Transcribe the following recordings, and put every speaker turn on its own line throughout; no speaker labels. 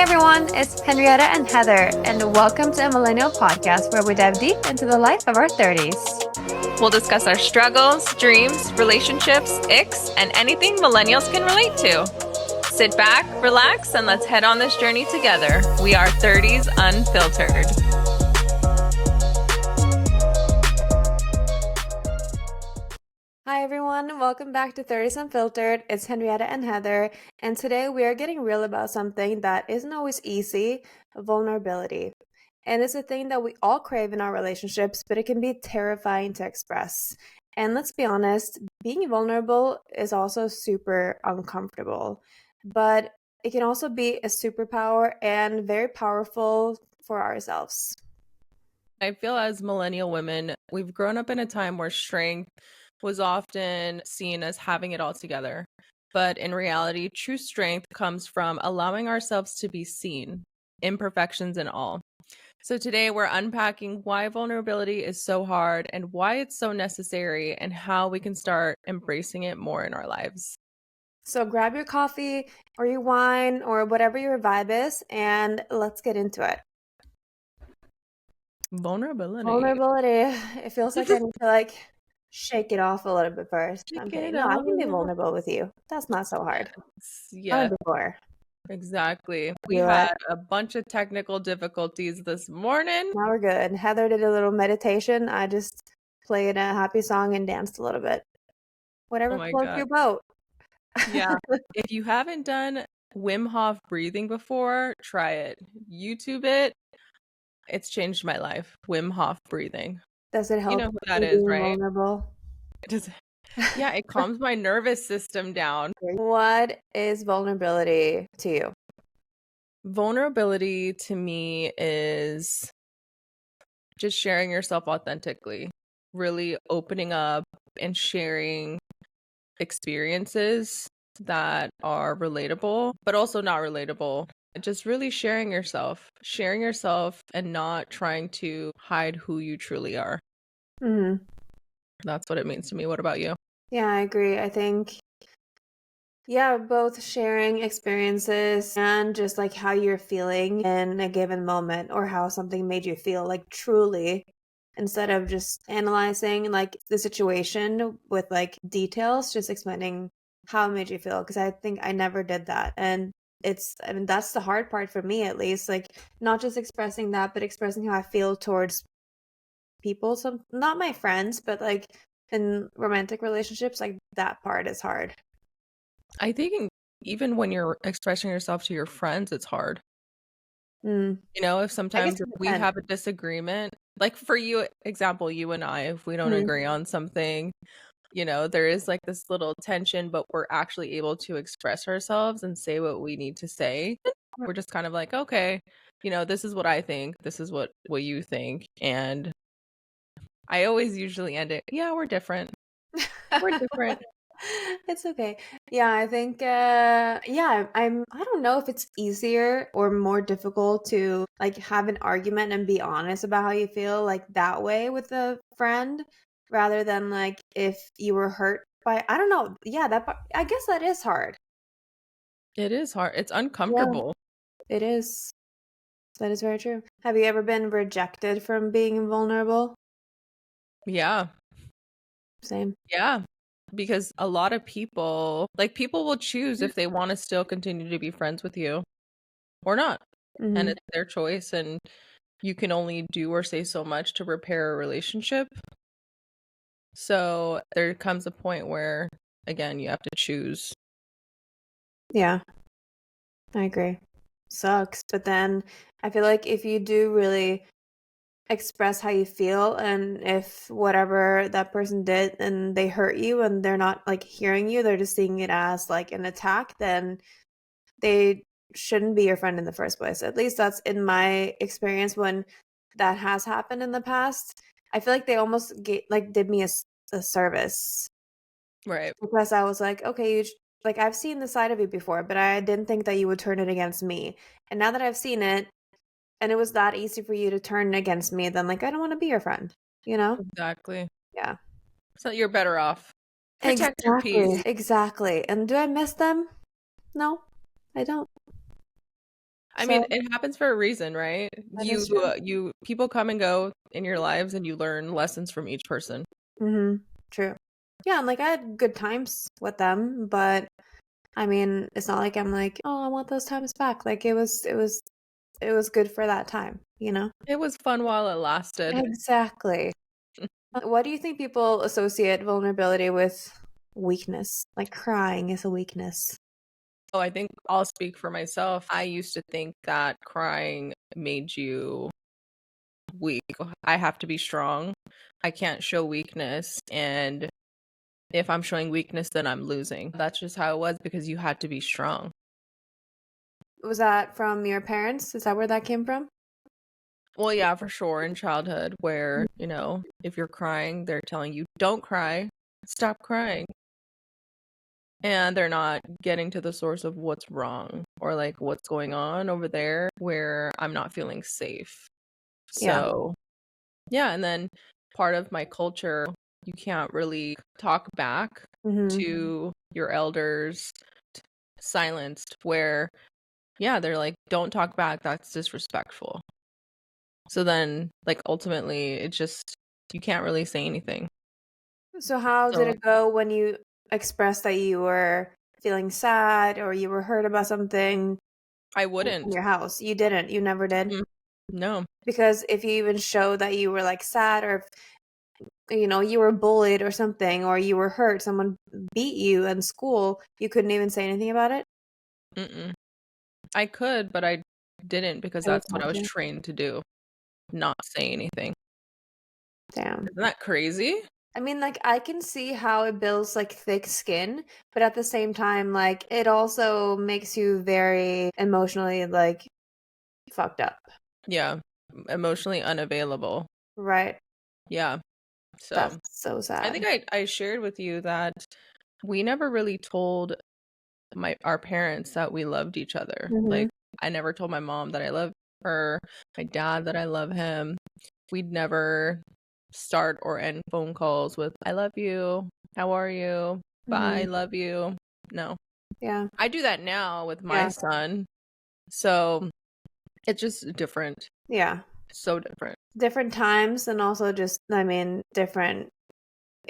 Hi everyone, it's Henrietta and Heather, and welcome to a Millennial Podcast where we dive deep into the life of our 30s.
We'll discuss our struggles, dreams, relationships, icks, and anything millennials can relate to. Sit back, relax, and let's head on this journey together. We are 30s Unfiltered.
Hi everyone, welcome back to 30s Unfiltered. It's Henrietta and Heather, and today we are getting real about something that isn't always easy: vulnerability. And it's a thing that we all crave in our relationships, but it can be terrifying to express. And let's be honest, being vulnerable is also super uncomfortable, but it can also be a superpower and very powerful for ourselves.
I feel as millennial women, we've grown up in a time where strength was often seen as having it all together. But in reality, true strength comes from allowing ourselves to be seen, imperfections and all. So today we're unpacking why vulnerability is so hard and why it's so necessary and how we can start embracing it more in our lives.
So grab your coffee or your wine or whatever your vibe is, and let's get into it. Vulnerability. It feels like I need to shake it off a little bit first.
Shake
I'm kidding.
it
No, I can be
off.
vulnerable with you. That's not so hard.
Yes,
Before.
exactly. We
Do it.
had a bunch of technical difficulties this morning.
Now we're good. Heather did a little meditation. I just played a happy song and danced a little bit.
Oh
Whatever
my
floats
God.
your boat.
Yeah. If you haven't done Wim Hof breathing before, try it. YouTube it. It's changed my life. Wim Hof breathing.
Does it
You
help
know who
with
that
you
is,
being
right?
vulnerable?
Yeah, it calms my nervous system down.
What is vulnerability to you?
Vulnerability to me is just sharing yourself authentically, really opening up and sharing experiences that are relatable, but also not relatable. Just really sharing yourself and not trying to hide who you truly are.
Mm-hmm.
That's what it means to me. What about you?
Yeah, I agree. I think, yeah, both sharing experiences and just like how you're feeling in a given moment or how something made you feel, like truly, instead of just analyzing like the situation with like details, just explaining how it made you feel. Because I think I never did that. And I mean, that's the hard part for me at least, like not just expressing that, but expressing how I feel towards people. Some, not my friends, but like in romantic relationships, like that part is hard.
I think even when you're expressing yourself to your friends, it's hard.
Mm.
You know, if
I guess
sometimes
it
we
depends.
have a disagreement, like for you, example, you and I, if we don't
Mhm.
agree on something, there is like this little tension, but we're actually able to express ourselves and say what we need to say. We're just kind of like, okay, this is what I think, this is what you think. And I always usually end it, yeah, we're different. We're different.
It's okay. Yeah, I think yeah, I don't know if it's easier or more difficult to like have an argument and be honest about how you feel like that way with a friend rather than like if you were hurt by, I don't know. Yeah, I guess that is hard.
It is hard. It's
Yeah,
uncomfortable.
it is. That is very true. Have you ever been rejected from being vulnerable?
Yeah.
Same.
Yeah. Because a lot of people will choose if they want to still continue to be friends with you or not. And
Mm-hmm.
it's their choice. And you can only do or say so much to repair a relationship. So there comes a point where, again, you have to choose.
Yeah, I agree. Sucks. But then I feel like if you do really express how you feel, and if whatever that person did and they hurt you and they're not like hearing you, they're just seeing it as like an attack, then they shouldn't be your friend in the first place. At least that's in my experience when that has happened in the past. I feel like they almost did me a service
Right.
because I was like, okay, like I've seen the side of you before, but I didn't think that you would turn it against me. And now that I've seen it, and it was that easy for you to turn against me, then like I don't want to be your friend, you know?
Exactly.
Yeah.
So you're better off. Protect your
Exactly.
peace.
Exactly. And do I miss them? No, I don't.
I mean,
So,
it happens for a reason, right?
that is true.
You people come and go in your lives and you learn lessons from each person.
Mhm. True. Yeah, and, like, I had good times with them, but, I mean, it's not like I'm like, "Oh, I want those times back." Like, it was good for that time, you know?
It was fun while it lasted.
Exactly. What do you think people associate vulnerability with weakness? Like, crying is a weakness.
Oh, I think I'll speak for myself. I used to think that crying made you weak. I have to be strong. I can't show weakness. And if I'm showing weakness, then I'm losing. That's just how it was because you had to be strong.
Was that from your parents? Is that where that came from?
Well, yeah, for sure in childhood, where, if you're crying, they're telling you, don't cry, stop crying. And they're not getting to the source of what's wrong or like what's going on over there where I'm not feeling safe.
Yeah.
So, yeah. And then part of my culture, you can't really talk back
Mhm.
to your elders, silenced, where, yeah, they're like, don't talk back. That's disrespectful. So then, like, ultimately, it just, you can't really say anything.
So how did
So
it go when you expressed that you were feeling sad or you were hurt about something
I
in
wouldn't.
your house? You didn't. You never did.
Mm, no.
Because if you even showed that you were like sad or if, you were bullied or something or you were hurt, someone beat you in school, you couldn't even say anything about it?
Mm-mm. I could, but I didn't because
I was
that's what
not
I was
to.
trained to do, not say anything.
Damn.
Isn't that crazy?
I mean, like, I can see how it builds like thick skin, but at the same time, like, it also makes you very emotionally like fucked up.
Yeah. Emotionally unavailable.
Right.
Yeah.
That's
So
so
I think
sad.
I shared with you that we never really told our parents that we loved each other. Like,
Mhm.
I never told my mom that I love her, my dad that I love him. We'd never start or end phone calls with "I love you. How are you? Bye,
Mhm.
love you." No.
Yeah.
I do that now with my
Yeah.
son. So, it's just different.
Yeah.
So different.
Different times and also just, I mean, different,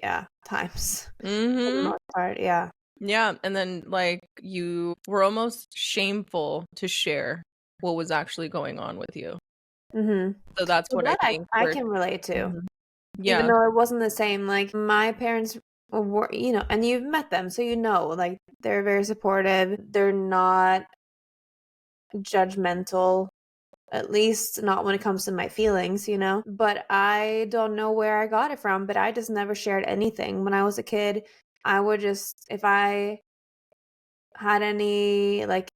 yeah, times for the
Mhm.
most part. Yeah.
Yeah, and then like you were almost shameful to share what was actually going on with you.
Mhm.
So that's
So
what I
that I
think
I
we're
can relate to,
Mhm.
even
Yeah.
though it wasn't the same. Like my parents were, and you've met them, so like they're very supportive. They're not judgmental, at least not when it comes to my feelings. But I don't know where I got it from, but I just never shared anything. When I was a kid, I would just, if I had any like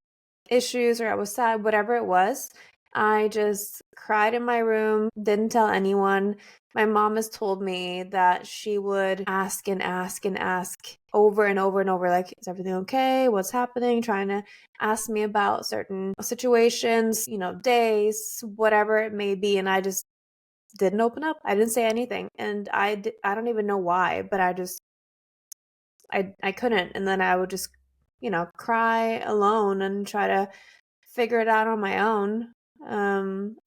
issues or I was sad, whatever it was, I just cried in my room, didn't tell anyone. My mom has told me that she would ask and ask and ask over and over and over, like, is everything okay? What's happening? Trying to ask me about certain situations, days, whatever it may be. And I just didn't open up. I didn't say anything. And I don't even know why, but I couldn't. And then I would just, cry alone and try to figure it out on my own.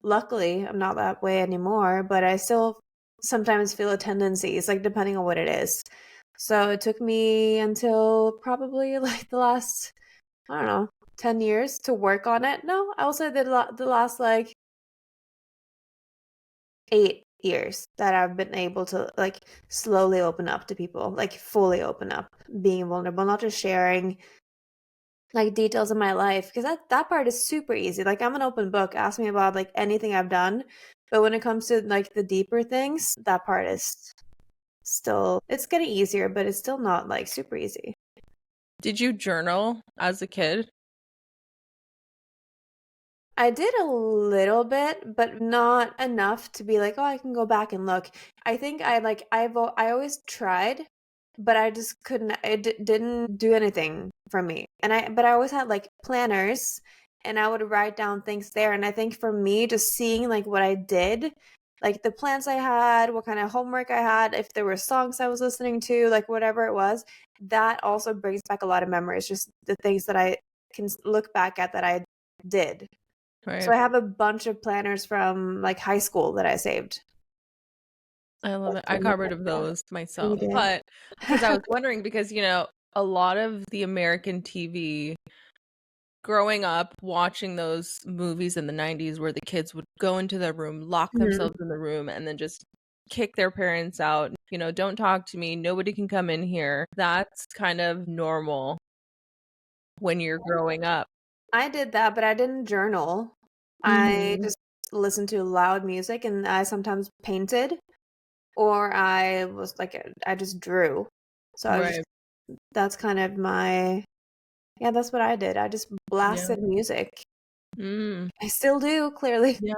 Luckily, I'm not that way anymore, but I still sometimes feel a tendency. It's like depending on what it is. So it took me until probably like the last, I don't know, 10 years to work on it. No, I will say the last like 8 years that I've been able to like slowly open up to people, like fully open up, being vulnerable, not just sharing like details of my life because that part is super easy. Like I'm an open book. Ask me about like anything I've done. But when it comes to like the deeper things, that part is still it's getting easier, but it's still not like super easy.
Did you journal as a kid?
I did a little bit, but not enough to be like, oh, I can go back and look. I think I always tried, but I just couldn't. Didn't do anything for me. But I always had like planners, and I would write down things there. And I think for me, just seeing like what I did, like the plans I had, what kind of homework I had, if there were songs I was listening to, like whatever it was, that also brings back a lot of memories. Just the things that I can look back at that I did. So
Right.
I have a bunch of planners from like high school that I saved.
I love
Like
it. I
from,
got rid of
yeah.
those
You
myself,
did.
but because I was wondering because, a lot of the American TV growing up watching those movies in the 90s where the kids would go into their room, lock
Mhm.
themselves in the room, and then just kick their parents out, "Don't talk to me, nobody can come in here." That's kind of normal when you're growing up.
I did that, but I didn't journal. I
Mhm.
just listened to loud music and I sometimes painted or I was like I just drew. So I was just
Right.
that's kind of my yeah, that's what I did. I just
Yeah.
blasted music.
Mm.
I still do, clearly.
Yeah.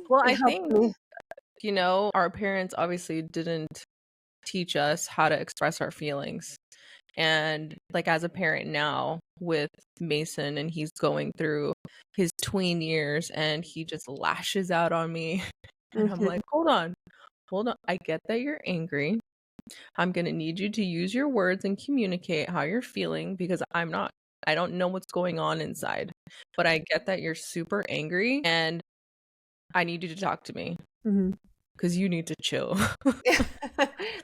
Well,
It
I
helped
think,
me.
our parents obviously didn't teach us how to express our feelings. And like as a parent now with Mason and he's going through his tween years and he just lashes out on me and I'm like,
Mhm.
"Hold on. Hold on. I get that you're angry. I'm going to need you to use your words and communicate how you're feeling because I'm not. I don't know what's going on inside. But I get that you're super angry and I need you to talk to me
Mhm.
because you need to chill."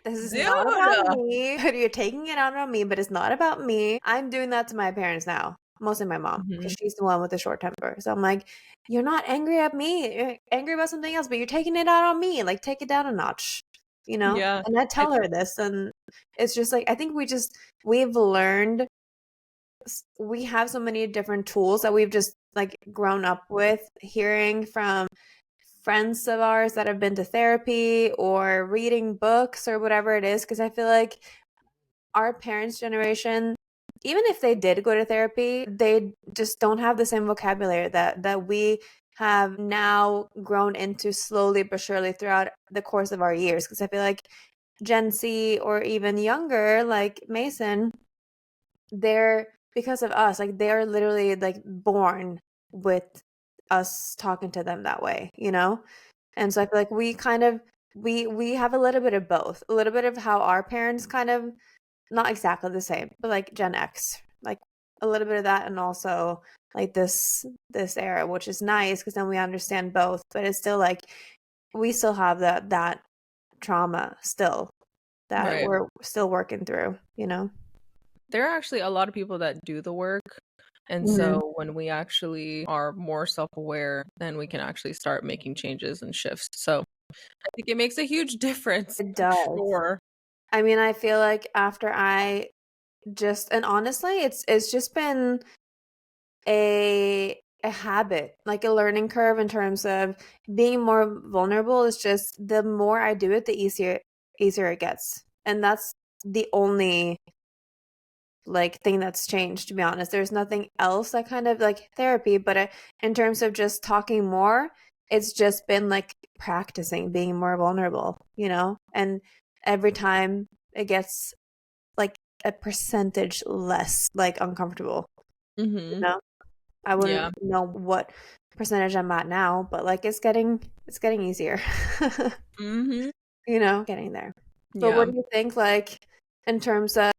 This is not about
Dude.
me. You're taking it out on me, but it's not about me. I'm doing that to my parents now, mostly my mom, because
Mhm.
she's the one with the short temper. So I'm like, you're not angry at me. You're angry about something else, but you're taking it out on me. Like, take it down a notch, you know?
Yeah.
And I
I
tell her this, and it's just like, I think we've learned, we have so many different tools that we've just like grown up with, hearing from friends of ours that have been to therapy or reading books or whatever it is. Because I feel like our parents' generation, even if they did go to therapy, they just don't have the same vocabulary that we have now grown into slowly but surely throughout the course of our years. Because I feel like Gen Z or even younger, like Mason, they're because of us, like they're literally like born with us talking to them that way, you know? And so I feel like we kind of we have a little bit of both. A little bit of how our parents kind of not exactly the same, but like Gen X. Like a little bit of that and also like this era, which is nice because then we understand both, but it's still like we still have that trauma still that
right.
we're still working through, you know?
There are actually a lot of people that do the work. And
Mhm.
so when we actually are more self-aware, then we can actually start making changes and shifts. So I think it makes a huge difference
It
for
does.
sure.
I mean, I feel like after I just and honestly, it's just been a habit, like a learning curve in terms of being more vulnerable is just the more I do it, the easier it gets. And that's the only like thing that's changed, to be honest. There's nothing else that kind of like therapy, but in terms of just talking more, it's just been like practicing being more vulnerable, you know? And every time it gets like a percentage less like uncomfortable, you
Mhm.
know? I
Yeah.
wouldn't know what percentage I'm at now, but like it's getting easier.
Mhm.
You know, getting there. But what
Yeah.
do you think like in terms of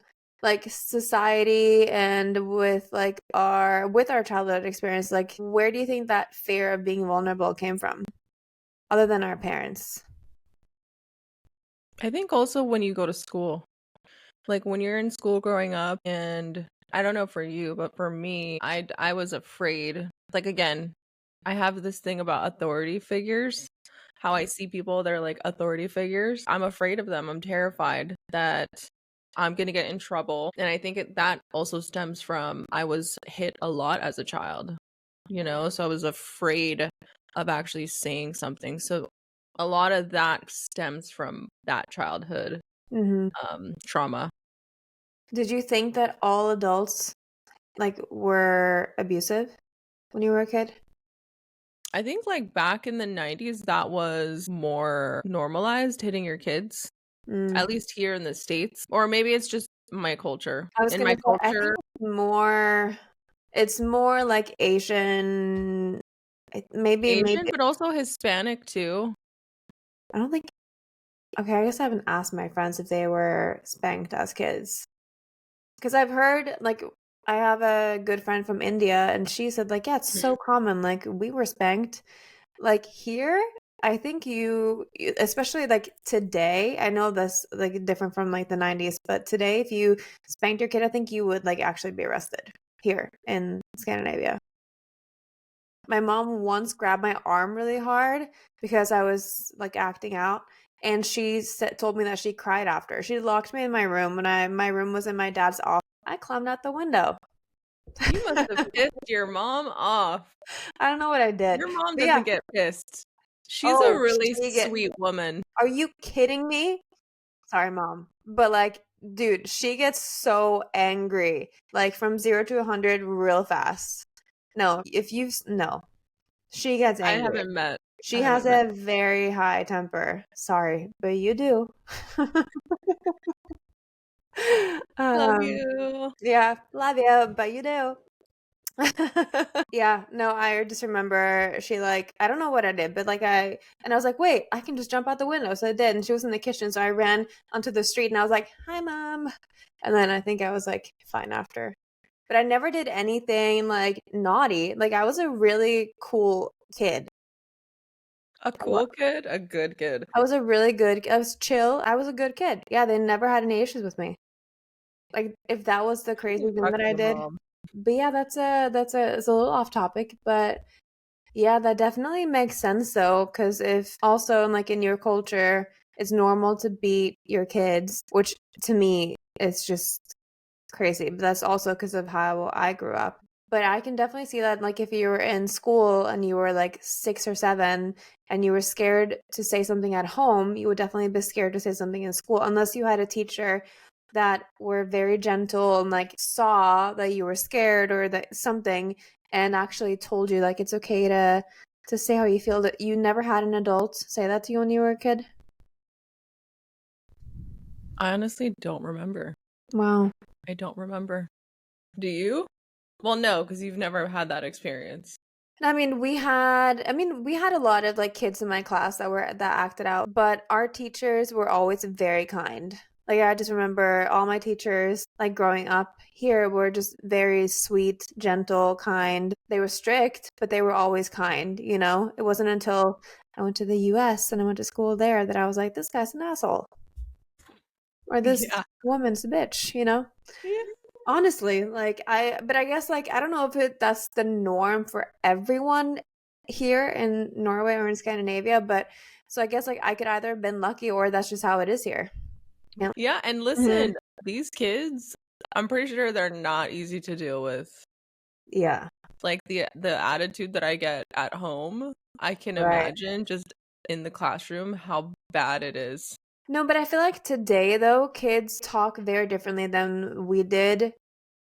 like society and with our childhood experience, like where do you think that fear of being vulnerable came from other than our parents?
I think also when you go to school, like when you're in school growing up and I don't know for you, but for me, I was afraid. Like again, I have this thing about authority figures. How I see people, they're like authority figures. I'm afraid of them. I'm terrified that I'm going to get in trouble. And I think that also stems from I was hit a lot as a child, so I was afraid of actually saying something. So a lot of that stems from that childhood
Hmm.
trauma.
Did you think that all adults like were abusive when you were a kid?
I think like back in the 90s, that was more normalized hitting your kids,
Mm.
at least here in the States. Or maybe it's just my culture.
I was
In
gonna
my
say I think
culture,
it's more like Asian. Maybe
Asian, but also Hispanic too.
I don't think. Okay, I guess I haven't asked my friends if they were spanked as kids because I've heard like I have a good friend from India, and she said, like, yeah, it's so common. Like, we were spanked. Like, here, I think especially like today, I know this like different from like the 90s, but today, if you spanked your kid, I think you would like actually be arrested here in Scandinavia. My mom once grabbed my arm really hard because I was like acting out, and told me that she cried after. She locked me in my room when my room was in my dad's office. I climbed out the window.
You must have pissed your mom off.
I don't know what I did.
Your mom
But yeah.
doesn't get pissed. She's a
Oh,
really
she
sweet woman.
are you kidding me? Sorry, mom. But like, dude, she gets so angry, like from 0 to 100 real fast. No, she gets
I
angry.
haven't met
She
I
has
haven't met.
a very high temper. Sorry, but you do.
Love
Um,
you.
yeah, love you, but you do. Yeah, no, I just remember she like I don't know what I did, but I was like, wait, I can just jump out the window. So I did, and she was in the kitchen, so I ran onto the street and I was like, hi, mom. And then I think I was like fine after. But I never did anything like naughty. Like I was a really cool kid.
A cool kid, a good kid.
I was chill. I was a good kid. Yeah, they never had any issues with me. Like if that was the
You
crazy
can
thing
talk
that
to
I
your
did.
mom.
But yeah, it's a little off topic, but yeah, that definitely makes sense though, because if also like in your culture, it's normal to beat your kids, which to me is just crazy. But that's also because of how I grew up. But I can definitely see that, like, if you were in school and you were like 6 or 7 and you were scared to say something at home, you would definitely be scared to say something in school, unless you had a teacher that were very gentle and like saw that you were scared or that something and actually told you like it's okay to say how you feel. That you never had an adult say that to you when you were a kid.
I honestly don't remember.
Wow.
I don't remember. Do you? Well, no, because you've never had that experience.
I mean, we had a lot of like kids in my class that acted out, but our teachers were always very kind. Like I just remember all my teachers like growing up here were just very sweet, gentle, kind. They were strict, but they were always kind, you know? It wasn't until I went to the US and I went to school there that I was like, this guy's an asshole or this
Yeah.
woman's a bitch, you know?
Yeah.
Honestly, but I guess like I don't know if that's the norm for everyone here in Norway or in Scandinavia, but so I guess like I could either have been lucky or that's just how it is here. Yeah.
Yeah, and
Mhm.
listen, these kids, I'm pretty sure they're not easy to deal with.
Yeah.
Like the attitude that I get at home, I can
Right.
imagine just in the classroom how bad it is.
No, but I feel like today though, kids talk very differently than we did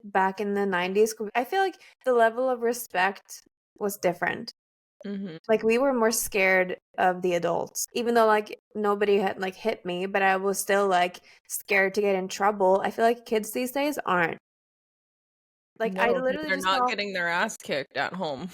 back in the 90s. I feel like the level of respect was different.
Hmm.
Like we were more scared of the adults, even though like nobody had like hit me, but I was still like scared to get in trouble. I feel like kids these days aren't. Like I
No, because
literally
they're
just
not
saw,
getting their ass kicked at home.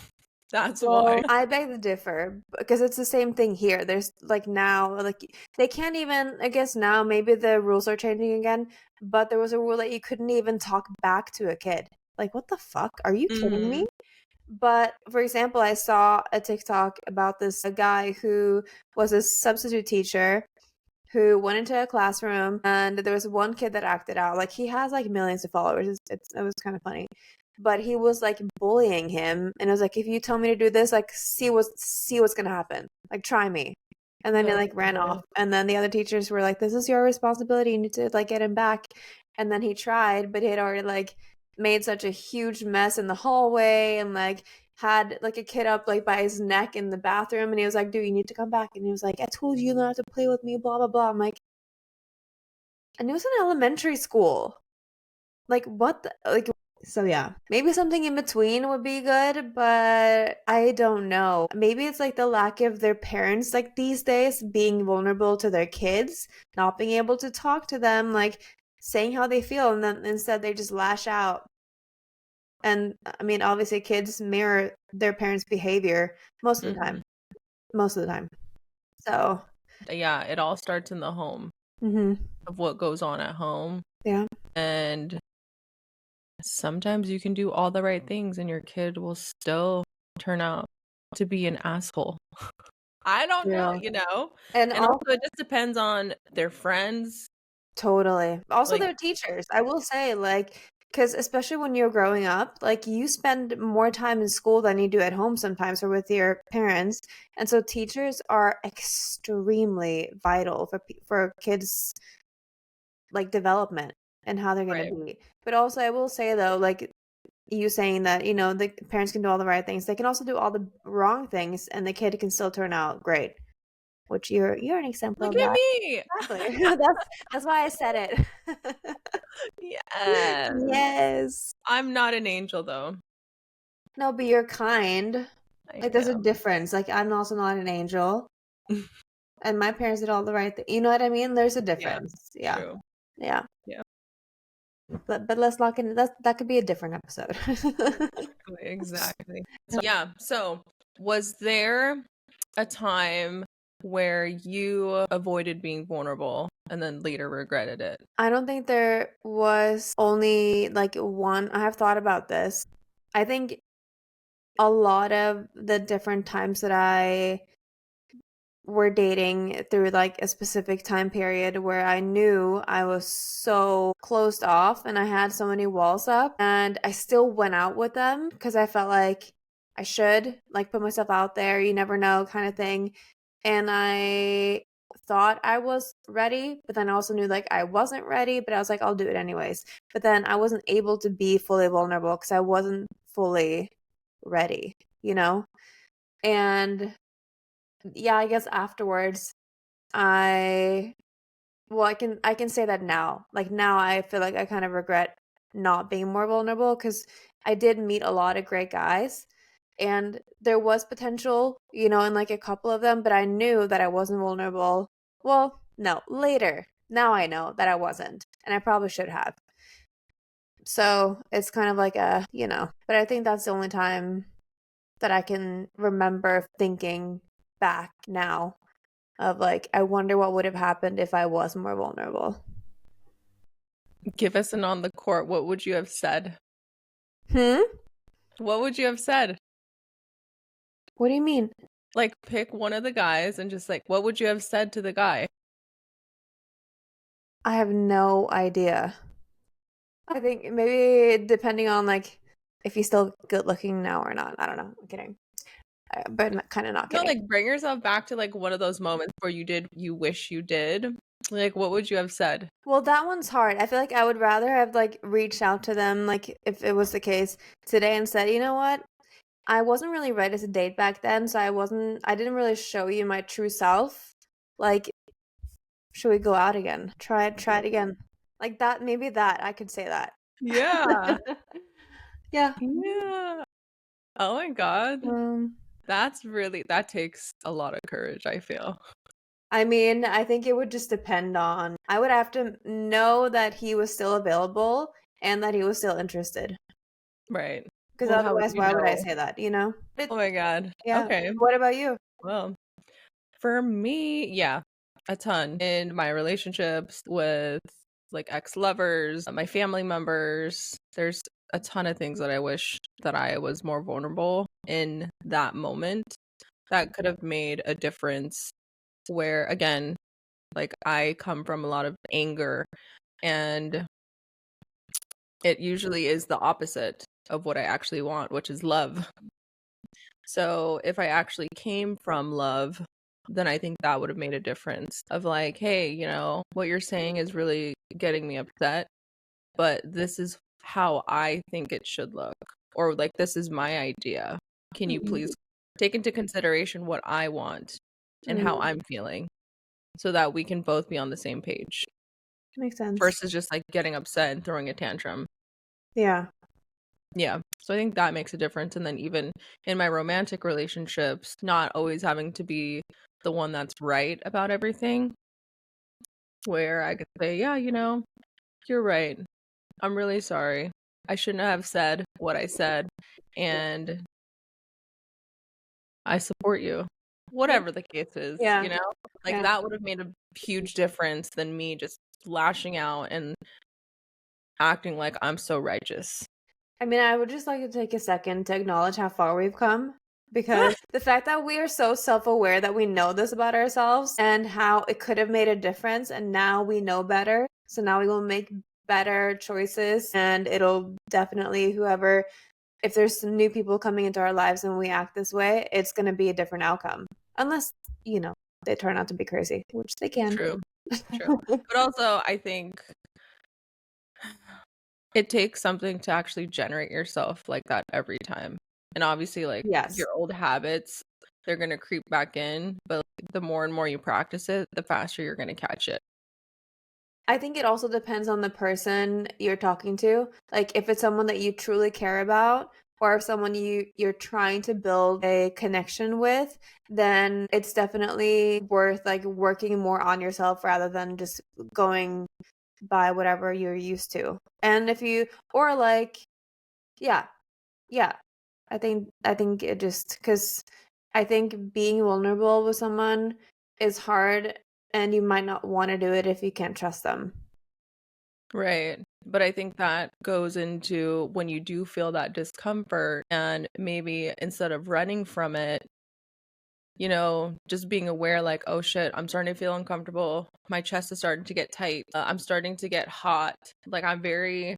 That's why.
well, I beg to differ because it's the same thing here. There's like now, like they can't even, I guess now maybe the rules are changing again, but there was a rule that you couldn't even talk back to a kid. Like, what the fuck? Are you kidding me?
Hmm.
But for example, I saw a TikTok about this a guy who was a substitute teacher who went into a classroom and there was one kid that acted out. Like he has like millions of followers. It was kind of funny. But he was like bullying him and it was like, if you tell me to do this, like see what's gonna happen. Like try me. And then he
That's
like ran off.
funny.
And then the other teachers were like, this is your responsibility. You need to like get him back. And then he tried, but he had already like made such a huge mess in the hallway and like had like a kid up like by his neck in the bathroom and he was like, dude, you need to come back. And he was like, I told you not to play with me, blah blah blah. I'm like, and it was in elementary school. Like what the, like so yeah. Maybe something in between would be good, but I don't know. Maybe it's like the lack of their parents like these days being vulnerable to their kids, not being able to talk to them, like saying how they feel, and then instead they just lash out. And I mean, obviously kids mirror their parents' behavior most of the
Hmm.
time. Most of the time. So,
Yeah, it all starts in the home
mhm.
of what goes on at home.
Yeah.
And sometimes you can do all the right things and your kid will still turn out to be an asshole. I don't know,
Yeah.
you know?
And
And
all
also it just depends on their friends.
totally. Also,
Like,
their teachers. I will say, like, because especially when you're growing up, like, you spend more time in school than you do at home sometimes or with your parents. And so teachers are extremely vital for kids' like development and how they're going to
right.
be. But also, I will say though, like you saying that, the parents can do all the right things, they can also do all the wrong things, and the kid can still turn out great. Which you're an example
Look
of
at
that.
me.
Exactly. That's why I said it.
Yes.
Yes.
I'm not an angel though.
No, but you're kind.
I
Like, there's a
know.
difference. Like, I'm also not an angel, and my parents did all the right thing. You know what I mean? There's a
Yeah,
difference. Yeah.
true.
Yeah.
Yeah,
But let's lock in. That could be a different episode.
exactly. So, yeah. So, was there a time where you avoided being vulnerable and then later regretted it?
I don't think there was only like one. I have thought about this. I think a lot of the different times that I were dating through like a specific time period where I knew I was so closed off and I had so many walls up, and I still went out with them because I felt like I should like put myself out there, you never know kind of thing. And I thought I was ready, but then I also knew like I wasn't ready, but I was like, I'll do it anyways. But then I wasn't able to be fully vulnerable because I wasn't fully ready, you know? And yeah, I guess afterwards, I well, I can say that now. Like now I feel like I kind of regret not being more vulnerable because I did meet a lot of great guys, and there was potential, in like a couple of them, but I knew that I wasn't vulnerable. Well, no, later. Now I know that I wasn't, and I probably should have. So it's kind of like but I think that's the only time that I can remember thinking back now of like, I wonder what would have happened if I was more vulnerable.
Give us an on the court. What would you have said?
Hmm?
What would you have said?
What do you mean?
Like, pick one of the guys and just like, what would you have said to the guy?
I have no idea. I think maybe depending on like if he's still good looking now or not. I don't know. I'm kidding. But kind of not
No,
kidding.
like bring yourself back to like one of those moments where you wish you did. Like, what would you have said?
Well, that one's hard. I feel like I would rather have like reached out to them, like if it was the case today, and said, you know what? I wasn't really ready to date back then, so I didn't really show you my true self. Like, should we go out again? Try it again. Like that, maybe that I could say that.
Yeah.
Yeah.
Yeah. Oh my God.
Um,
That takes a lot of courage, I feel.
I mean, I think it would just depend on. I would have to know that he was still available and that he was still interested.
Right.
Because
Well, how would
otherwise,
you
why would I
know?
say that?
Oh
But
my God.
yeah.
Okay.
What about you?
Well, for me, yeah, a ton in my relationships with like ex-lovers, my family members. There's a ton of things that I wish that I was more vulnerable in that moment that could have made a difference. Where again, like I come from a lot of anger, and it usually is the opposite of what I actually want, which is love. So if I actually came from love, then I think that would have made a difference of like, hey, what you're saying is really getting me upset, but this is how I think it should look. Or like, this is my idea. Can you
Mm-hmm.
please take into consideration what I want and how
Mm,
I'm feeling so that we can both be on the same page
makes sense.
versus just like getting upset and throwing a tantrum.
Yeah.
Yeah. So I think that makes a difference. And then even in my romantic relationships, not always having to be the one that's right about everything, where I could say, yeah, you're right. I'm really sorry. I shouldn't have said what I said. And I support you.
Yeah.
Whatever the case is,
Yeah.
like
Yeah.
that would have made a huge difference than me just lashing out and acting like I'm so righteous.
I mean, I would just like to take a second to acknowledge how far we've come because the fact that we are so self-aware that we know this about ourselves and how it could have made a difference, and now we know better. So now we will make better choices, and it'll definitely, whoever, if there's some new people coming into our lives and we act this way, it's going to be a different outcome. Unless, they turn out to be crazy, which they can.
True, true. But also, I think it takes something to actually generate yourself like that every time. And obviously, like
Yes.
your old habits, they're going to creep back in. But like, the more and more you practice it, the faster you're going to catch it.
I think it also depends on the person you're talking to. Like if it's someone that you truly care about or if someone you're trying to build a connection with, then it's definitely worth like working more on yourself rather than just going by whatever you're used to. And if you or like yeah, yeah. I think it just cuz I think being vulnerable with someone is hard and you might not want to do it if you can't trust them.
Right. But I think that goes into when you do feel that discomfort, and maybe instead of running from it, just being aware like, oh shit, I'm starting to feel uncomfortable. My chest is starting to get tight. I'm starting to get hot. Like I'm very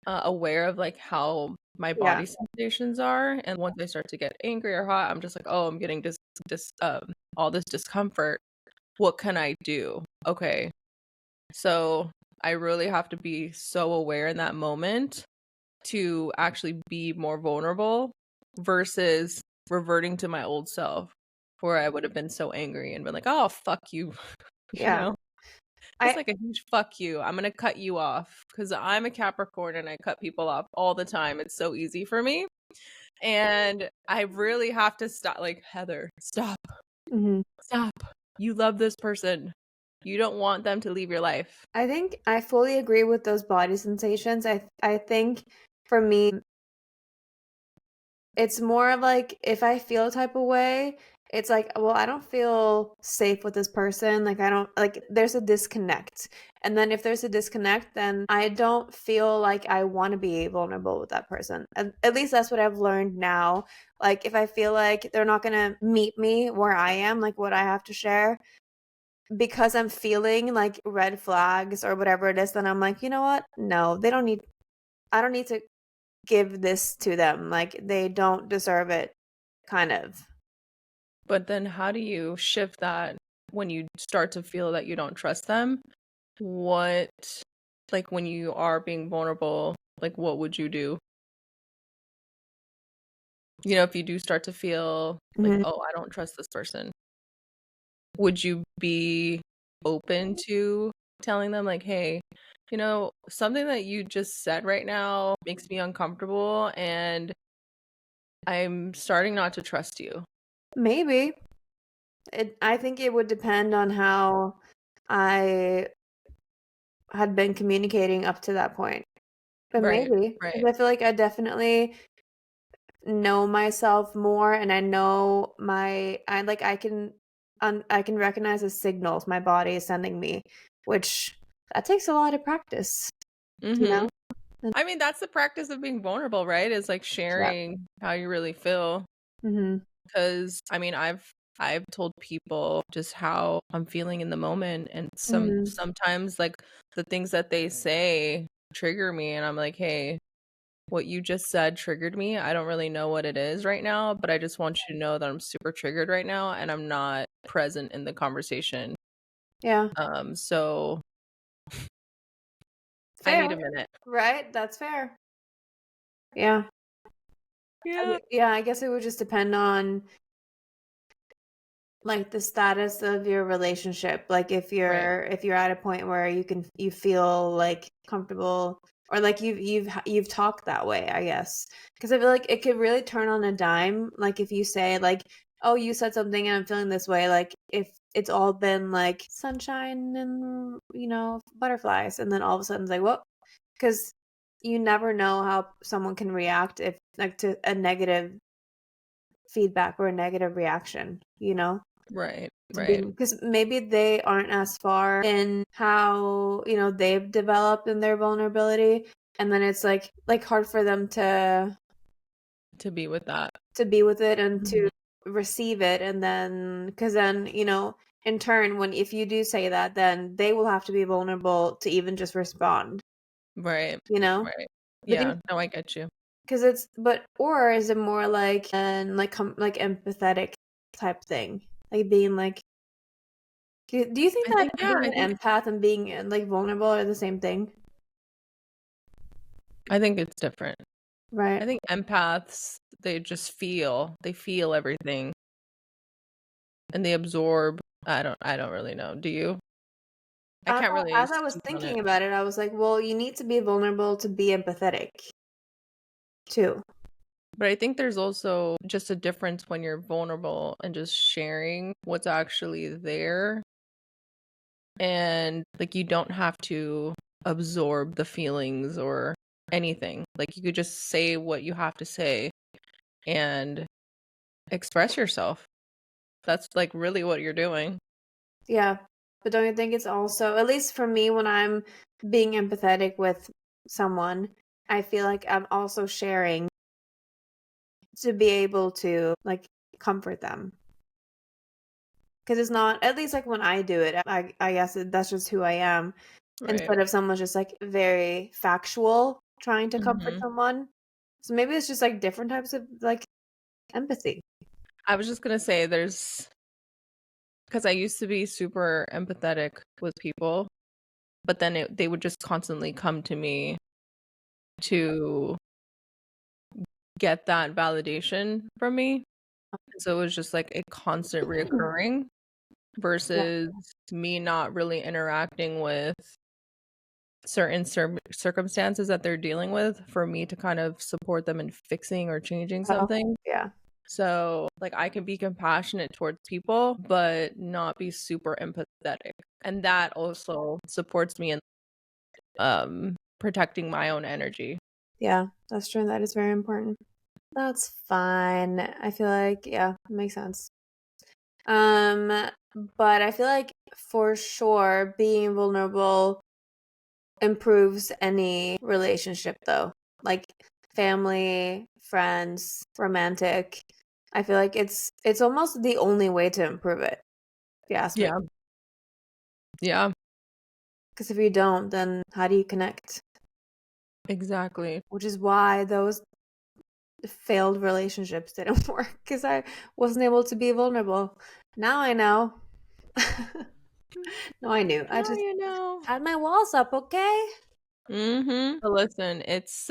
aware of like how my
Yeah.
body sensations are. And once I start to get angry or hot, I'm just like, oh, I'm getting all this discomfort. What can I do? Okay. So I really have to be so aware in that moment to actually be more vulnerable versus reverting to my old self where I would have been so angry and been like, oh, fuck you, you
Yeah.
know? Just
I
like a huge fuck you. I'm gonna cut you off because I'm a Capricorn and I cut people off all the time. It's so easy for me. And I really have to stop. Like, Heather, stop,
mhm.
stop. You love this person. You don't want them to leave your life.
I think I fully agree with those body sensations. I think for me it's more of like if I feel a type of way, it's like, well, I don't feel safe with this person. Like I don't like there's a disconnect. And then if there's a disconnect, then I don't feel like I want to be vulnerable with that person. At least that's what I've learned now. Like if I feel like they're not going to meet me where I am, like what I have to share, because I'm feeling like red flags or whatever it is, then I'm like, you know what? No, I don't need to give this to them. Like they don't deserve it, kind of.
But then how do you shift that when you start to feel that you don't trust them? What, like when you are being vulnerable, like what would you do? If you do start to feel like,
Mhm.
oh, I don't trust this person, would you be open to telling them, like, hey, something that you just said right now makes me uncomfortable and I'm starting not to trust you?
Maybe. I think it would depend on how I had been communicating up to that point. But
Right,
maybe, because
right.
I feel like I definitely know myself more and I know I can recognize the signals my body is sending me, which that takes a lot of practice, you
Mm-hmm.
know? And
I mean, that's the practice of being vulnerable, right? Is like
yeah.
sharing how you really feel.
Mhm.
Because I mean, I've told people just how I'm feeling in the moment, and
Mhm.
sometimes like the things that they say trigger me, and I'm like, hey, what you just said triggered me. I don't really know what it is right now, but I just want you to know that I'm super triggered right now, and I'm not present in the conversation.
Yeah.
So I
Fair.
need a minute.
Right? That's fair. Yeah.
Yeah.
Yeah, I guess it would just depend on like the status of your relationship. Like
Right.
if you're at a point where you feel like comfortable or like you've talked that way, I guess. Because I feel like it could really turn on a dime. Like if you say like, "Oh, you said something and I'm feeling this way." Like if it's all been like sunshine and butterflies, and then all of a sudden it's like, "Whoa," because you never know how someone can react if like to a negative feedback or a negative reaction.
Right,
To be,
right.
because maybe they aren't as far in how, they've developed in their vulnerability, and then it's like hard for them
To be with that.
to be with it and
Mhm.
to receive it, and then because then in turn, when if you do say that, then they will have to be vulnerable to even just respond,
Right,
you know
right.
but think,
Yeah, no, I get you.
because or is it more like an like empathetic type thing, like being like, do you think
I
that
think, yeah,
being an empath and being like vulnerable are the same thing?
I think it's different. I
Right.
think empaths, they feel everything and they absorb. I don't really know. Do you? I can't really
As I was
speak on it.
thinking about it, I was like, well, you need to be vulnerable to be empathetic too.
But I think there's also just a difference when you're vulnerable and just sharing what's actually there. And like you don't have to absorb the feelings or anything. Like you could just say what you have to say and express yourself. That's like really what you're doing.
Yeah. But don't you think it's also, at least for me, when I'm being empathetic with someone, I feel like I'm also sharing to be able to like comfort them. Because it's not, at least like when I do it, I guess that's just who I am.
Right.
Instead of someone just like very factual trying to comfort
Hmm.
someone. So maybe it's just like different types of like empathy.
I was just gonna say there's because I used to be super empathetic with people, but then they would just constantly come to me to get that validation from me. And so it was just like a constant reoccurring
Yeah.
versus me not really interacting with certain circumstances that they're dealing with for me to kind of support them in fixing or changing
Oh,
something.
yeah.
So, like, I can be compassionate towards people, but not be super empathetic. And that also supports me in protecting my own energy.
Yeah, that's true. That is very important. That's fine. I feel like, yeah, it makes sense. Um, but I feel like for sure being vulnerable improves any relationship though. Like family, friends, romantic. I feel like it's almost the only way to improve it, if you ask me.
Yeah. Yeah,
Because if you don't, then how do you connect?
exactly.
Which is why those failed relationships didn't work, because I wasn't able to be vulnerable. Now I know. No, I knew. I
Now
just
you know.
had my walls up, okay?
Mm-hmm. But listen, it's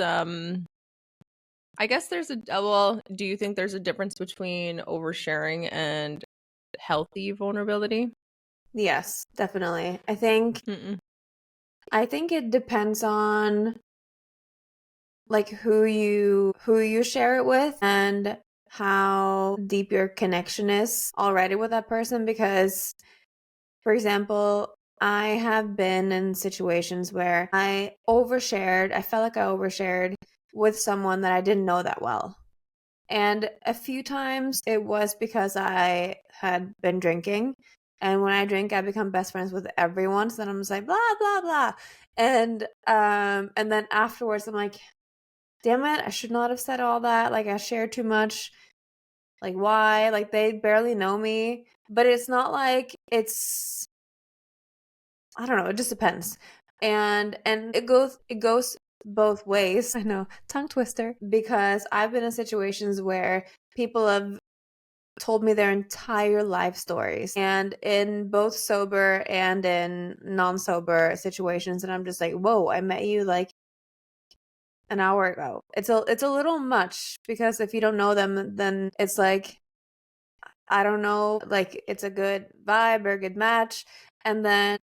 I guess there's well, do you think there's a difference between oversharing and healthy vulnerability?
Yes, definitely. I think it depends on like who you share it with and how deep your connection is already with that person, because for example, I have been in situations where I felt like I overshared with someone that I didn't know that well. And a few times it was because I had been drinking. And when I drink, I become best friends with everyone. So then I'm just like blah blah blah. And then afterwards I'm like, damn it, I should not have said all that. Like I shared too much. Like why? Like they barely know me. But it's not like it's, I don't know, it just depends. And it goes both ways. I know, tongue twister, because I've been in situations where people have told me their entire life stories, and in both sober and in non-sober situations, and I'm just like, whoa, I met you like an hour ago. It's a little much, because if you don't know them, then it's like, I don't know, like it's a good vibe or a good match. And then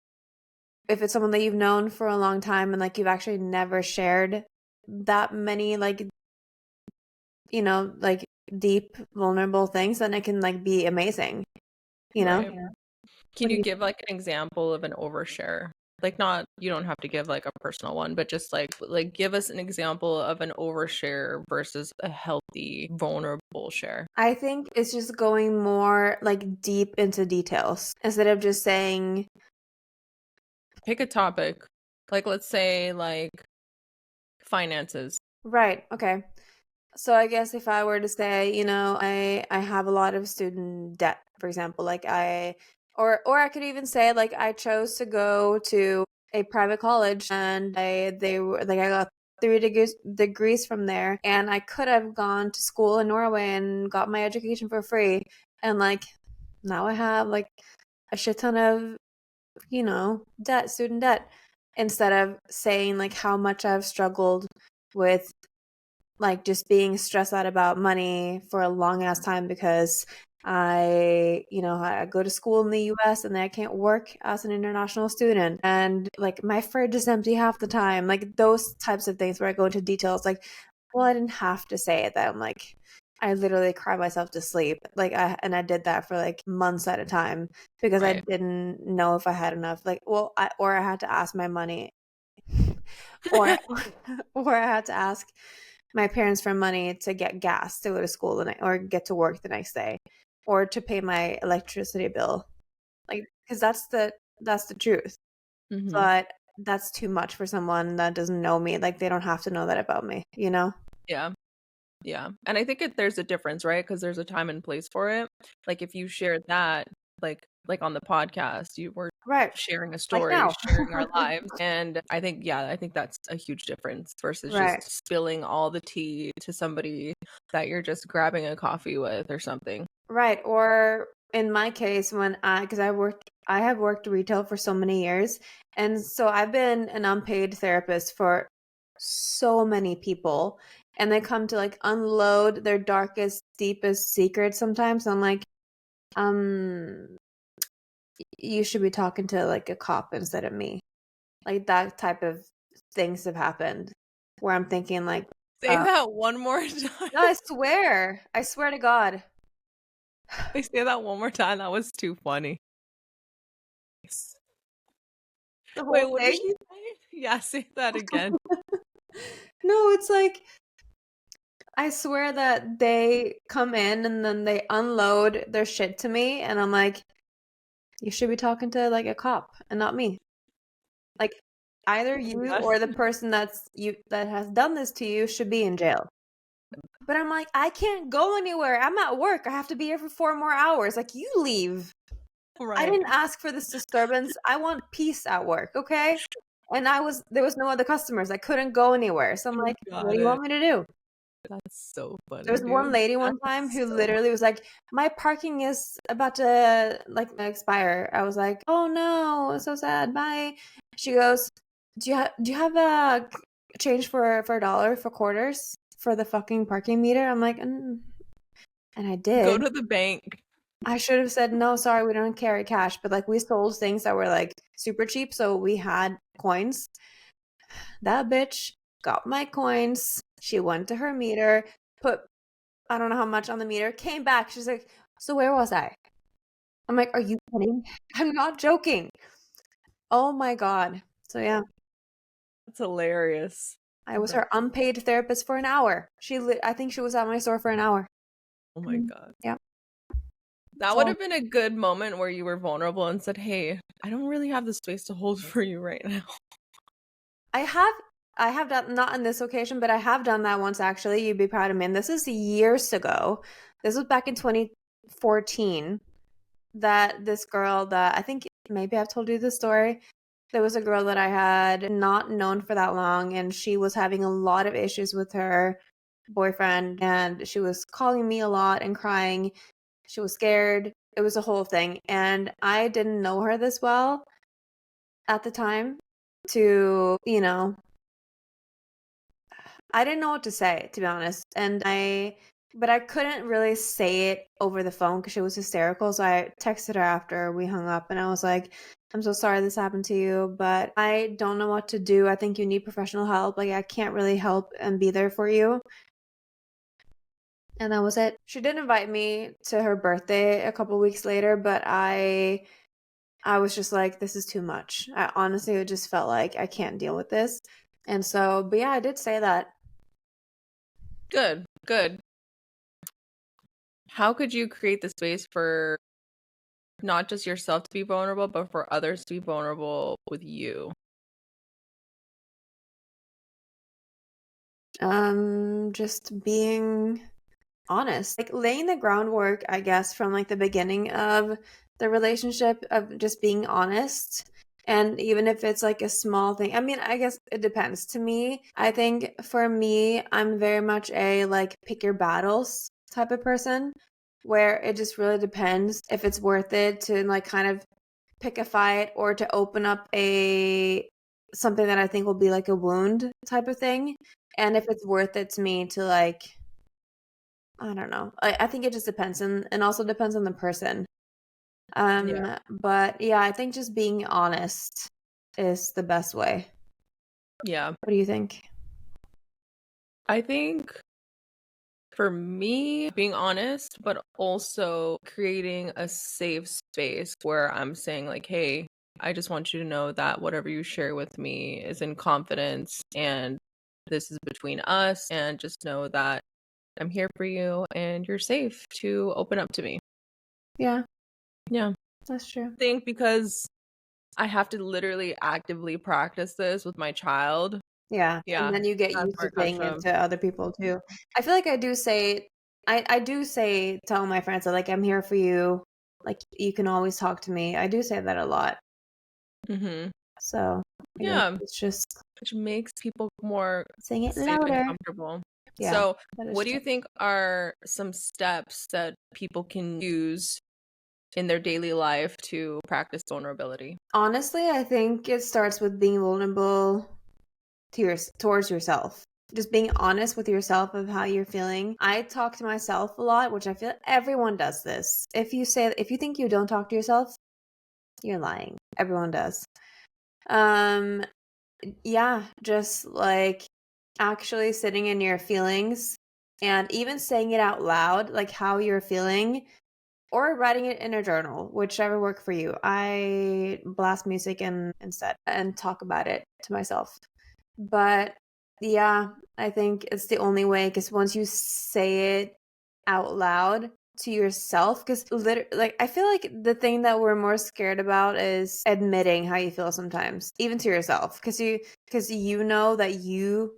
if it's someone that you've known for a long time and like you've actually never shared that many like, like deep vulnerable things, then it can like be amazing, you know?
Right. Can
What do
you
you
give like an example of an overshare? Like, not, you don't have to give like a personal one, but just like give us an example of an overshare versus a healthy, vulnerable share.
I think it's just going more like deep into details instead of just saying,
Pick a topic. Like, let's say like finances.
right, okay. So I guess if I were to say, I have a lot of student debt, for example, like or I could even say like I chose to go to a private college and I got 3 degrees from there, and I could have gone to school in Norway and got my education for free, and like now I have like a shit ton of, student debt, instead of saying like how much I've struggled with like just being stressed out about money for a long ass time because I go to school in the US and then I can't work as an international student, and like my fridge is empty half the time. Like those types of things where I go into details like, well, I didn't have to say it, that I'm like I literally cry myself to sleep. Like I did that for like months at a time because I
Right.
didn't know if I had enough. Like, well, I had to ask my money, or or I had to ask my parents for money to get gas to go to school or get to work the next day, or to pay my electricity bill. Like, because that's the truth.
Hmm.
But that's too much for someone that doesn't know me. Like, they don't have to know that about me, you know?
Yeah. Yeah. And I think there's a difference, right? Because there's a time and place for it. Like if you shared that, like on the podcast, you were
Right.
sharing a
Like
story,
now.
sharing our lives. And I think, yeah, I think that's a huge difference versus
Right.
just spilling all the tea to somebody that you're just grabbing a coffee with or something.
Right. Or in my case, because I have worked retail for so many years. And so I've been an unpaid therapist for so many people. And they come to like unload their darkest, deepest secrets sometimes. I'm like, um, you should be talking to like a cop instead of me. Like that type of things have happened where I'm thinking like,
Say that one more time.
no, I swear to God.
I say that one more time. That was too funny.
The
Wait,
whole
what did
thing.
she say? Yeah, say that again.
No, it's like I swear that they come in and then they unload their shit to me, and I'm like, you should be talking to like a cop and not me. Like either
Oh my
you
God.
or the person that has done this to you should be in jail. But I'm like, I can't go anywhere. I'm at work. I have to be here for 4 more hours. Like, you leave. I
Right.
didn't ask for this disturbance. I want peace at work, okay? And there was no other customers. I couldn't go anywhere. So I'm
You
like, what
got
do you
it.
want me to do?
That's so
There
funny,
was one
dude.
lady one time
That's
who
so
literally was like, "My parking is about to like expire." I was like, "Oh no, it's so sad. Bye." She goes, "Do you have a change for a dollar for quarters for the fucking parking meter?" I'm like, and I
go
did.
to the bank.
I should have said, "No, sorry, we don't carry cash." But like we sold things that were like super cheap, so we had coins. That bitch got my coins. She went to her meter, put I don't know how much on the meter, came back. She's like, so where was I? I'm like, are you kidding? I'm not joking. Oh my God. So yeah,
That's hilarious.
I was
That,
her unpaid therapist for an hour. I think she was at my store for an hour.
oh my
Mm,
God.
yeah.
That would
So
have been a good moment where you were vulnerable and said, "Hey, I don't really have the space to hold for you right now."
I have I have done, not on this occasion, but I have done that once actually. You'd be proud of me. And this is years ago. This was back in 2014, that this girl that I think maybe I've told you the story. There was a girl that I had not known for that long, and she was having a lot of issues with her boyfriend, and she was calling me a lot and crying. She was scared. It was a whole thing. And I didn't know her this well at the time to, I didn't know what to say, to be honest. But I couldn't really say it over the phone because she was hysterical. So I texted her after we hung up, and I was like, I'm so sorry this happened to you, but I don't know what to do. I think you need professional help. Like, I can't really help and be there for you. And that was it. She did invite me to her birthday a couple weeks later, but I was just like, this is too much. I honestly, it just felt like I can't deal with this. And so, but yeah, I did say that.
Good, good. How could you create the space for not just yourself to be vulnerable, but for others to be vulnerable with you?
Just being honest, like laying the groundwork, I guess, from like the beginning of the relationship of just being honest. And even if it's like a small thing, I mean, I guess it depends. To me, I think for me, I'm very much a like pick your battles type of person where it just really depends if it's worth it to like kind of pick a fight or to open up a something that I think will be like a wound type of thing. And if it's worth it to me to like I don't know. I think it just depends and also depends on the person.
Yeah.
But yeah, I think just being honest is the best way.
Yeah.
What do you think?
I think for me, being honest, but also creating a safe space where I'm saying, like, hey, I just want you to know that whatever you share with me is in confidence and this is between us. And just know that I'm here for you and you're safe to open up to me.
Yeah,
Yeah.
that's true.
I think because I have to literally actively practice this with my child.
Yeah, and
Yeah.
then you get
That's
used
where
to
it comes
saying it
from.
to other people too. I feel like I do say I do say tell my friends that like I'm here for you. Like you can always talk to me. I do say that a lot.
Hmm.
So I guess
Yeah.
it's just
Which makes people more
saying it
safe and
louder.
comfortable.
Yeah,
So,
that is
what do
true.
you think are some steps that people can use in their daily life to practice vulnerability?
Honestly, I think it starts with being vulnerable to towards yourself. Just being honest with yourself of how you're feeling. I talk to myself a lot, which I feel everyone does this. If you think you don't talk to yourself, you're lying. Everyone does. Um yeah, just like actually sitting in your feelings and even saying it out loud, like how you're feeling, or writing it in a journal, whichever work for you. I blast music and instead and talk about it to myself. But yeah, I think it's the only way because once you say it out loud to yourself, because literally, like, I feel like the thing that we're more scared about is admitting how you feel sometimes, even to yourself, because you know that you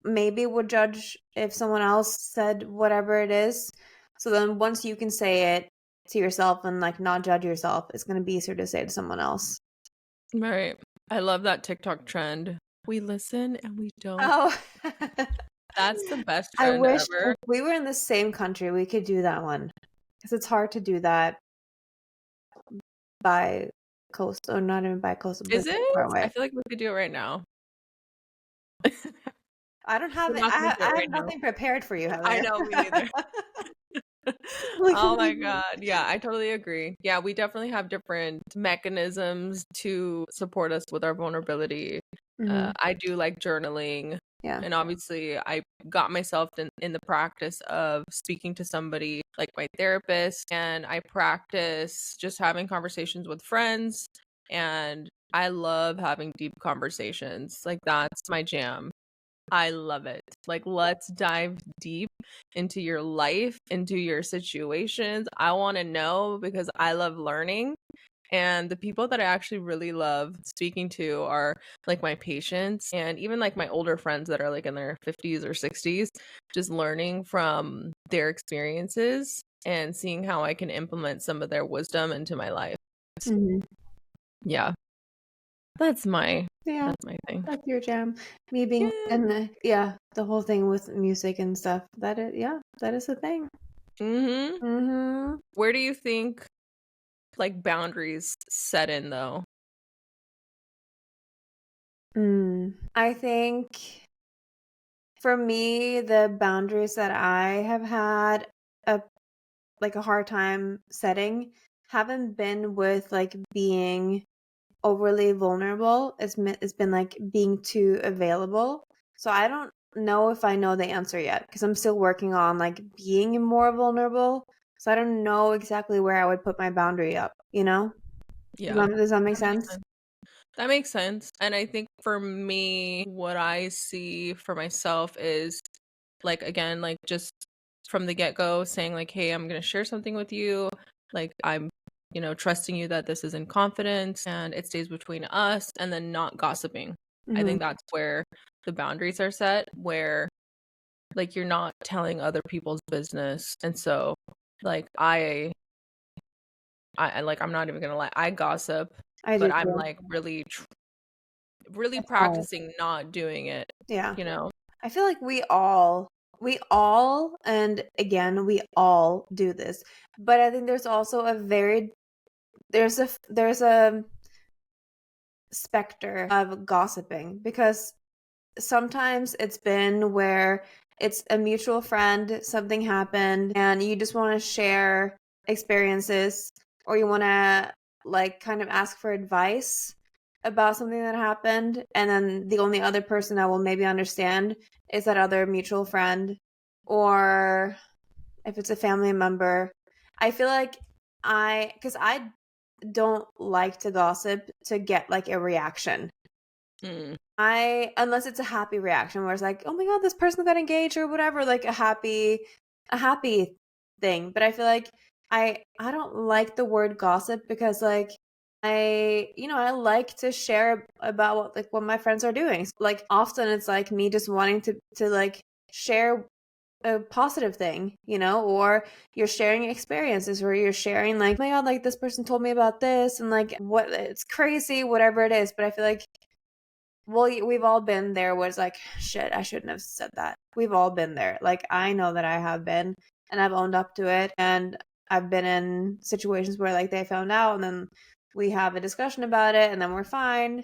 maybe would judge if someone else said whatever it is. So then once you can say it to yourself and like not judge yourself, it's going to be easier to say to someone else.
Right. I love that TikTok trend. We listen and we don't.
Oh,
That's the best
I
trend
wish
ever.
if we were in the same country, we could do that one. Because it's hard to do that by coast, or not even by coast, but
Is
it's
it?
far
I
away.
feel like we could do it right now.
I don't have
We're
it.
not gonna do
I
it
have
right now.
nothing prepared for you,
I
Heather.
know, me neither.
Like,
Oh my God. Yeah, I totally agree. Yeah, we definitely have different mechanisms to support us with our vulnerability.
mhm,
I do like journaling.
yeah.
And obviously, I got myself in the practice of speaking to somebody like my therapist, and I practice just having conversations with friends. And I love having deep conversations. Like, that's my jam. I love it. Like, let's dive deep into your life, into your situations. I want to know because I love learning. And the people that I actually really love speaking to are like my patients and even like my older friends that are like in their 50s or 60s, just learning from their experiences and seeing how I can implement some of their wisdom into my life.
Mhm.
Yeah, that's my
Yeah,
that's my thing.
that's your jam. Me being
Yeah.
and yeah, the whole thing with music and stuff. Yeah, that is the thing.
Mhm.
Mhm.
Where do you think like boundaries set in though?
I think for me, the boundaries that I have had a like a hard time setting haven't been with like being overly vulnerable. It's been like being too available. So I don't know if I know the answer yet because I'm still working on like being more vulnerable. So I don't know exactly where I would put my boundary up, you know?
Yeah.
Does that make
That makes
sense?
sense. That makes sense. And I think for me, what I see for myself is like, again, like just from the get-go saying like, hey, I'm going to share something with you. Like I'm, trusting you that this is in confidence and it stays between us, and then not gossiping. I
Mm-hmm.
think that's where the boundaries are set, where like you're not telling other people's business. And so like I like, I'm not even gonna lie, I gossip,
I do
but I'm
too.
like really
It's hard.
practicing not doing it,
Yeah.
you know?
I feel like we all, and again, we all do this. But I think there's also there's a specter of gossiping, because sometimes it's been where it's a mutual friend, something happened, and you just want to share experiences, or you want to like kind of ask for advice about something that happened, and then the only other person that will maybe understand is that other mutual friend, or if it's a family member. I feel like because I don't like to gossip to get like a reaction.
Mm,
Unless it's a happy reaction where it's like, oh my God, this person got engaged or whatever, like a happy thing. But I feel like I don't like the word gossip, because like I like to share about what my friends are doing. Like often it's like me just wanting to like share a positive thing, or you're sharing experiences where you're sharing like, oh my God, like this person told me about this, and like what, it's crazy, whatever it is. But I feel like, well, we've all been there where it's like, shit, I shouldn't have said that. We've all been there. Like, I know that I have been, and I've owned up to it. And I've been in situations where, like, they found out, and then we have a discussion about it, and then we're fine.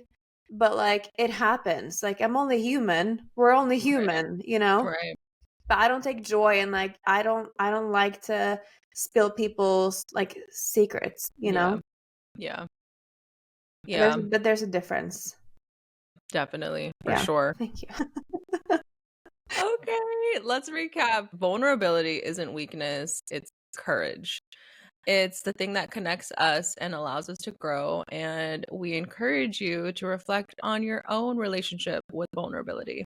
But, like, it happens. Like, I'm only human. We're only
right,
human.
right.
But I don't take joy in, like, I don't like to spill people's, like, secrets.
Yeah, yeah,
But there's,
yeah,
but there's a difference.
definitely, for
Yeah.
sure.
Thank you.
Okay, let's recap. Vulnerability isn't weakness, it's courage. It's the thing that connects us and allows us to grow. And we encourage you to reflect on your own relationship with vulnerability.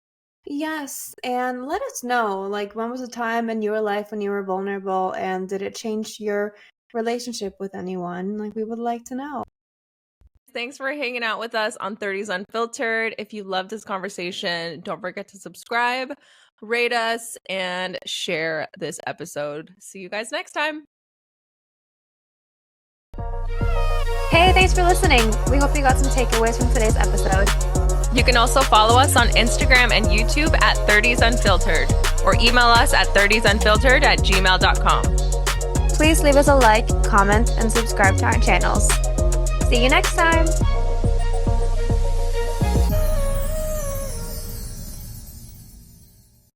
Yes, and let us know, like, when was a time in your life when you were vulnerable, and did it change your relationship with anyone? Like, we would like to know.
Thanks for hanging out with us on 30s Unfiltered. If you loved this conversation, don't forget to subscribe, rate us, and share this episode. See you guys next time.
Hey, thanks for listening. We hope you got some takeaways from today's episode.
You can also follow us on Instagram and YouTube at 30s Unfiltered, or email us at 30sunfiltered@gmail.com.
Please leave us a like, comment, and subscribe to our channels. See you next time.